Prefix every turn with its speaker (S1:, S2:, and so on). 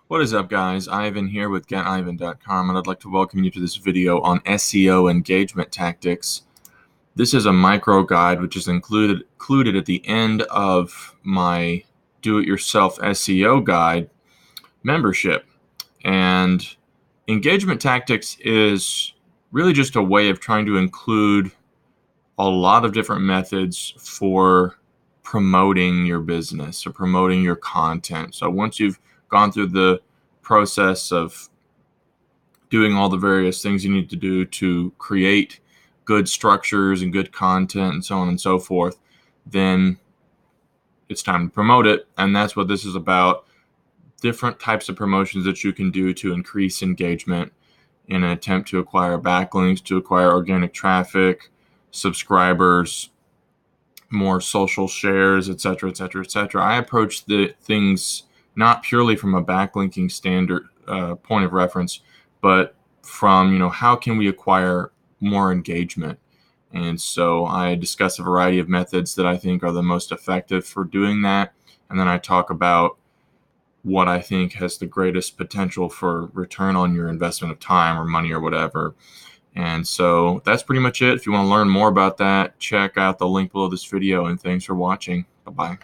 S1: What is up, guys? Ivan here with getivan.com, and I'd like to welcome you to this video on SEO engagement tactics. This is a micro guide which is included at the end of my do-it-yourself SEO guide membership. And engagement tactics is really just a way of trying to include a lot of different methods for promoting your business or promoting your content. So once you've gone through the process of doing all the various things you need to do to create good structures and good content and so on and so forth, then it's time to promote it. And that's what this is about. Different types of promotions that you can do to increase engagement in an attempt to acquire backlinks, to acquire organic traffic, subscribers, more social shares, etc., etc., etc. I approach the things not purely from a backlinking standard point of reference, but from, how can we acquire more engagement? And so I discuss a variety of methods that I think are the most effective for doing that. And then I talk about what I think has the greatest potential for return on your investment of time or money or whatever. And so that's pretty much it. If you want to learn more about that, check out the link below this video, and thanks for watching. Bye-bye.